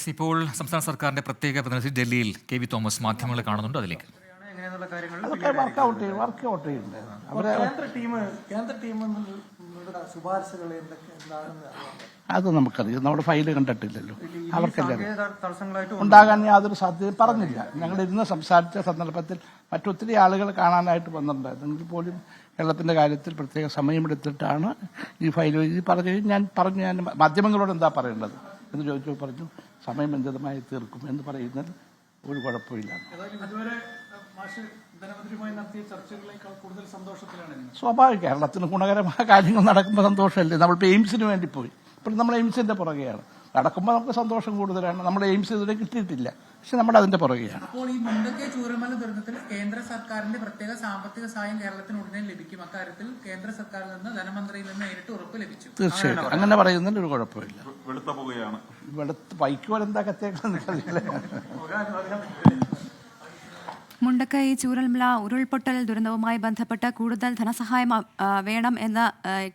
Yes, ഇപ്പോൾ സംസ്ഥാന സർക്കാരിന്റെ പ്രത്യേക പ്രതിനിധി ഡൽഹിയിൽ കെ വി തോമസ് മാധ്യമങ്ങളെ കാണുന്നുണ്ട്. അതിലേക്ക് അത് നമുക്കറിയാം. നമ്മുടെ ഫയല് കണ്ടിട്ടില്ലല്ലോ. അവർക്കെല്ലാം ഉണ്ടാകാൻ യാതൊരു സാധ്യത പറഞ്ഞില്ല. ഞങ്ങൾ ഇരുന്ന് സംസാരിച്ച സന്ദർഭത്തിൽ മറ്റൊത്തിരി ആളുകൾ കാണാനായിട്ട് വന്നിട്ടുണ്ടായിരുന്നു. എങ്കിൽ പോലും കേരളത്തിന്റെ കാര്യത്തിൽ പ്രത്യേക സമയമെടുത്തിട്ടാണ് ഈ ഫയൽ ഞാൻ മാധ്യമങ്ങളോട് എന്താ പറയേണ്ടത് എന്ന് ചോദിച്ചു. പറഞ്ഞു സമയബന്ധിതമായി തീർക്കും എന്ന് പറയുന്നതിൽ ഒരു കുഴപ്പമില്ല. സ്വാഭാവിക കേരളത്തിന് ഗുണകരമായ കാര്യങ്ങൾ നടക്കുമ്പോൾ സന്തോഷമല്ലേ. നമ്മളിപ്പോൾ എയിംസിന് വേണ്ടി പോയി, ഇപ്പോൾ നമ്മൾ എയിംസിന്റെ പുറകെയാണ്. നടക്കുമ്പോൾ നമുക്ക് സന്തോഷം കൂടുതലാണ്. നമ്മൾ എയിംസ് ഇതുവരെ കിട്ടിയിട്ടില്ല, പക്ഷെ നമ്മൾ അതിന്റെ പുറകെയാണ്. അപ്പോൾ ഈ മുണ്ടക്കൈ ചൂരൽമല ദുരന്തത്തിൽ കേന്ദ്ര സർക്കാരിന്റെ പ്രത്യേക സാമ്പത്തിക സഹായം കേരളത്തിന് ഉടനെ ലഭിക്കും. അക്കാര്യത്തിൽ കേന്ദ്ര സർക്കാരിൽ നിന്ന് ധനമന്ത്രിയിൽ നിന്ന് നേരിട്ട് ഉറപ്പ് ലഭിച്ചു. തീർച്ചയായിട്ടും അങ്ങനെ പറയുന്നതിൽ ഒരു കുഴപ്പമില്ല. വെളുത്ത പൈക്കുവരെന്താ കത്തേക്കറിയില്ല. മുണ്ടക്കൈ ചൂരൽമല ഉരുൾപൊട്ടൽ ദുരന്തവുമായി ബന്ധപ്പെട്ട് കൂടുതൽ ധനസഹായം വേണം എന്ന്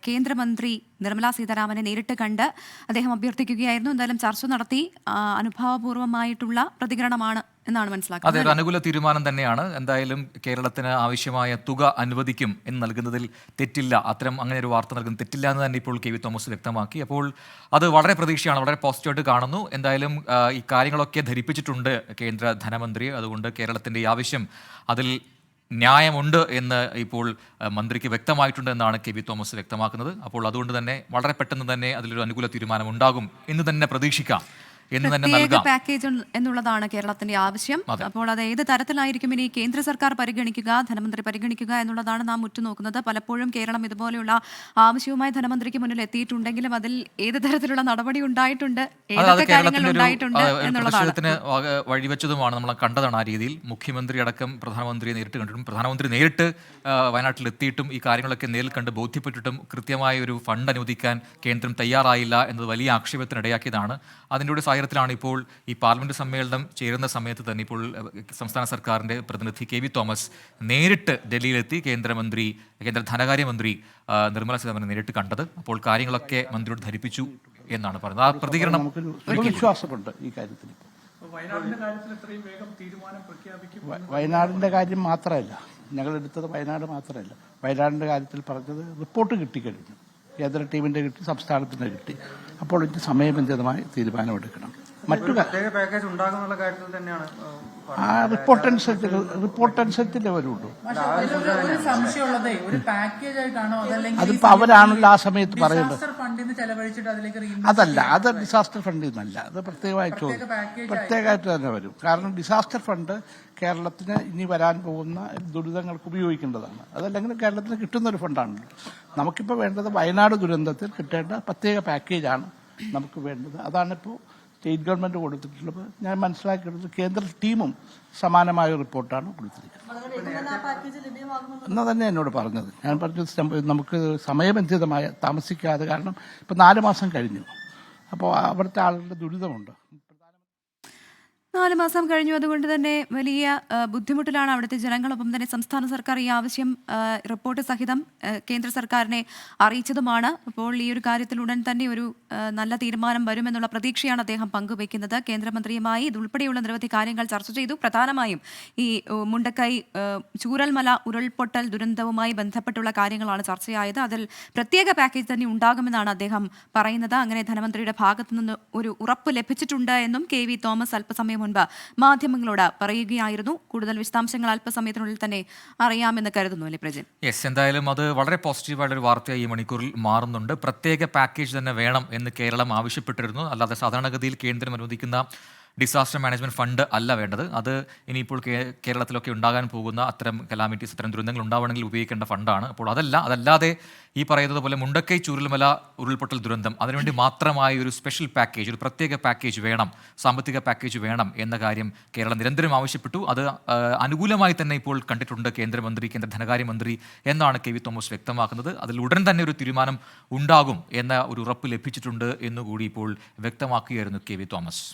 കേന്ദ്രമന്ത്രി നിർമ്മലാ സീതാരാമനെ നേരിട്ട് കണ്ട് അദ്ദേഹം അഭ്യർത്ഥിക്കുകയായിരുന്നു. എന്തായാലും ചർച്ച നടത്തി അനുഭാവപൂർവ്വമായിട്ടുള്ള പ്രതികരണമാണ് എന്നാണ് മനസ്സിലാക്കുന്നത്. അതെ, ഒരു അനുകൂല തീരുമാനം തന്നെയാണ്. എന്തായാലും കേരളത്തിന് ആവശ്യമായ തുക അനുവദിക്കും എന്ന് നൽകുന്നതിൽ തെറ്റില്ല. അങ്ങനെ ഒരു വാർത്ത നൽകുന്നത് തെറ്റില്ല എന്ന് തന്നെ ഇപ്പോൾ കെ വി തോമസ് വ്യക്തമാക്കി. അപ്പോൾ അത് വളരെ പ്രതീക്ഷയാണ്, വളരെ പോസിറ്റീവായിട്ട് കാണുന്നു. എന്തായാലും ഈ കാര്യങ്ങളൊക്കെ ധരിപ്പിച്ചിട്ടുണ്ട് കേന്ദ്ര ധനമന്ത്രി. അതുകൊണ്ട് കേരളത്തിന്റെ ഈ ആവശ്യം അതിൽ ന്യായമുണ്ട് എന്ന് ഇപ്പോൾ മന്ത്രിക്ക് വ്യക്തമായിട്ടുണ്ട് എന്നാണ് കെ വി തോമസ് വ്യക്തമാക്കുന്നത്. അപ്പോൾ അതുകൊണ്ട് തന്നെ വളരെ പെട്ടെന്ന് തന്നെ അതിലൊരു അനുകൂല തീരുമാനം ഉണ്ടാകും എന്ന് തന്നെ പ്രതീക്ഷിക്കാം. പ്രത്യേക പാക്കേജ് എന്നുള്ളതാണ് കേരളത്തിന്റെ ആവശ്യം. അപ്പോൾ അത് ഏത് തരത്തിലായിരിക്കും ഇനി കേന്ദ്ര സർക്കാർ പരിഗണിക്കുക, ധനമന്ത്രി പരിഗണിക്കുക എന്നുള്ളതാണ് നാം ഉറ്റുനോക്കുന്നത്. പലപ്പോഴും കേരളം ഇതുപോലെയുള്ള ആവശ്യവുമായി ധനമന്ത്രിക്ക് മുന്നിൽ എത്തിയിട്ടുണ്ടെങ്കിലും അതിൽ ഏത് തരത്തിലുള്ള നടപടി ഉണ്ടായിട്ടുണ്ട്, ഏതൊക്കെ കാര്യങ്ങൾ ഉണ്ടായിട്ടുണ്ട് എന്നുള്ളതാണ് വഴിവെച്ചതുമാണ്. നമ്മൾ കണ്ടതാണ്. ആ രീതിയിൽ മുഖ്യമന്ത്രി അടക്കം പ്രധാനമന്ത്രിയെ നേരിട്ട് കണ്ടിട്ടും പ്രധാനമന്ത്രി നേരിട്ട് വയനാട്ടിൽ എത്തിയിട്ടും ഈ കാര്യങ്ങളൊക്കെ നേരിൽ കണ്ട് ബോധ്യപ്പെട്ടിട്ടും കൃത്യമായ ഒരു ഫണ്ട് അനുവദിക്കാൻ കേന്ദ്രം തയ്യാറായില്ല എന്നത് വലിയ ആക്ഷേപത്തിനിടയാക്കിയതാണ്. അതിൻ്റെ കൂടെ ത്തിലാണ് ഇപ്പോൾ ഈ പാർലമെന്റ് സമ്മേളനം ചേരുന്ന സമയത്ത് തന്നെ ഇപ്പോൾ സംസ്ഥാന സർക്കാരിന്റെ പ്രതിനിധി കെ വി തോമസ് നേരിട്ട് ഡൽഹിയിലെത്തി കേന്ദ്ര ധനകാര്യമന്ത്രി നിർമ്മലാ സീതാരാമനെ നേരിട്ട് കണ്ടത്. അപ്പോൾ കാര്യങ്ങളൊക്കെ മന്ത്രിയോട് ധരിപ്പിച്ചു എന്നാണ് പറയുന്നത്. ആ പ്രതികരണം വിശ്വാസമുണ്ട് ഈ കാര്യത്തിൽ. വയനാടിന്റെ കാര്യം മാത്രമല്ല ഞങ്ങൾ എടുത്തത്, വയനാട് മാത്രമല്ല, വയനാടിന്റെ കാര്യത്തിൽ പറഞ്ഞത് റിപ്പോർട്ട് കിട്ടിക്കഴിഞ്ഞു. കേന്ദ്ര ടീമിന്റെ കിട്ടി, സംസ്ഥാനത്തിന്റെ കിട്ടി. അപ്പോൾ ഇത് സമയബന്ധിതമായി തീരുമാനമെടുക്കണം. മറ്റു പാക്കേജ് ഉണ്ടാകുന്നുള്ള കാര്യത്തിൽ തന്നെയാണ് റിപ്പോർട്ട് അനുസരിച്ചല്ലേ വരുള്ളൂ. അതിപ്പോ അവരാണല്ലോ ആ സമയത്ത് പറയേണ്ടത്. അതല്ല, അത് ഡിസാസ്റ്റർ ഫണ്ടിൽ നിന്നല്ല, അത് പ്രത്യേകമായിട്ട് തന്നെ വരും. കാരണം ഡിസാസ്റ്റർ ഫണ്ട് കേരളത്തിന് ഇനി വരാൻ പോകുന്ന ദുരിതങ്ങൾക്ക് ഉപയോഗിക്കേണ്ടതാണ്. അതല്ലെങ്കിൽ കേരളത്തിന് കിട്ടുന്ന ഒരു ഫണ്ടാണല്ലോ. നമുക്കിപ്പോൾ വേണ്ടത് വയനാട് ദുരന്തത്തിൽ കിട്ടേണ്ട പ്രത്യേക പാക്കേജാണ് നമുക്ക് വേണ്ടത്. അതാണിപ്പോൾ സ്റ്റേറ്റ് ഗവൺമെന്റ് കൊടുത്തിട്ടുള്ളത്. ഞാൻ മനസ്സിലാക്കിയത് കേന്ദ്ര ടീമും സമാനമായ റിപ്പോർട്ടാണ് കൊടുത്തിരിക്കുന്നത് എന്ന് തന്നെ എന്നോട് പറഞ്ഞത്. ഞാൻ പറഞ്ഞത് നമുക്ക് സമയബന്ധിതമായ താമസിക്കാതെ, കാരണം ഇപ്പം 4 മാസം കഴിഞ്ഞു. അപ്പോൾ അവിടുത്തെ ആളുകളുടെ ദുരിതമുണ്ട്. 4 മാസം കഴിഞ്ഞു. അതുകൊണ്ട് തന്നെ വലിയ ബുദ്ധിമുട്ടിലാണ് അവിടുത്തെ ജനങ്ങളൊപ്പം തന്നെ സംസ്ഥാന സർക്കാർ ഈ ആവശ്യം റിപ്പോർട്ട് സഹിതം കേന്ദ്ര സർക്കാരിനെ അറിയിച്ചതുമാണ്. അപ്പോൾ ഈ ഒരു കാര്യത്തിൽ ഉടൻ തന്നെ ഒരു നല്ല തീരുമാനം വരുമെന്നുള്ള പ്രതീക്ഷയാണ് അദ്ദേഹം പങ്കുവയ്ക്കുന്നത്. കേന്ദ്രമന്ത്രിയുമായി ഇതുൾപ്പെടെയുള്ള നിരവധി കാര്യങ്ങൾ ചർച്ച ചെയ്തു. പ്രധാനമായും ഈ മുണ്ടക്കൈ ചൂരൽമല ഉരുൾപൊട്ടൽ ദുരന്തവുമായി ബന്ധപ്പെട്ടുള്ള കാര്യങ്ങളാണ് ചർച്ചയായത്. അതിൽ പ്രത്യേക പാക്കേജ് തന്നെ ഉണ്ടാകുമെന്നാണ് അദ്ദേഹം പറയുന്നത്. അങ്ങനെ ധനമന്ത്രിയുടെ ഭാഗത്തു നിന്ന് ഒരു ഉറപ്പ് ലഭിച്ചിട്ടുണ്ട് എന്നും കെ വി തോമസ് അല്പസമയം മുൻപ് മാധ്യമങ്ങളോട് പറയുകയായിരുന്നു. കൂടുതൽ വിശദാംശങ്ങൾ അല്പസമയത്തിനുള്ളിൽ തന്നെ അറിയാമെന്ന് കരുതുന്നു അല്ലേ പ്രജിൻ? യെസ്, എന്തായാലും അത് വളരെ പോസിറ്റീവായിട്ടൊരു വാർത്തയായി ഈ മണിക്കൂറിൽ മാറുന്നുണ്ട്. പ്രത്യേക പാക്കേജ് തന്നെ വേണം എന്ന് കേരളം ആവശ്യപ്പെട്ടിരുന്നു. അല്ലാതെ സാധാരണഗതിയിൽ കേന്ദ്രം അനുവദിക്കുന്ന ഡിസാസ്റ്റർ മാനേജ്മെന്റ് ഫണ്ട് അല്ല വേണ്ടത്. അത് ഇനിയിപ്പോൾ കേരളത്തിലൊക്കെ ഉണ്ടാകാൻ പോകുന്ന അത്തരം കലാമിറ്റീസ്, അത്തരം ദുരന്തങ്ങൾ ഉണ്ടാവണമെങ്കിൽ ഉപയോഗിക്കേണ്ട ഫണ്ടാണ്. അപ്പോൾ അതല്ലാതെ ഈ പറയുന്നത് പോലെ മുണ്ടക്കൈ ചൂരൽമല ഉരുൾപൊട്ടൽ ദുരന്തം അതിനുവേണ്ടി മാത്രമായി ഒരു സ്പെഷ്യൽ പാക്കേജ്, ഒരു പ്രത്യേക പാക്കേജ് വേണം, സാമ്പത്തിക പാക്കേജ് വേണം എന്ന കാര്യം കേരളം നിരന്തരം ആവശ്യപ്പെട്ടു. അത് അനുകൂലമായി തന്നെ ഇപ്പോൾ കണ്ടിട്ടുണ്ട് കേന്ദ്ര ധനകാര്യമന്ത്രി എന്നാണ് കെ വി തോമസ് വ്യക്തമാക്കുന്നത്. അതിൽ ഉടൻ തന്നെ ഒരു തീരുമാനം ഉണ്ടാകും എന്ന ഒരു ഉറപ്പ് ലഭിച്ചിട്ടുണ്ട് എന്നുകൂടി ഇപ്പോൾ വ്യക്തമാക്കുകയായിരുന്നു കെ വി തോമസ്.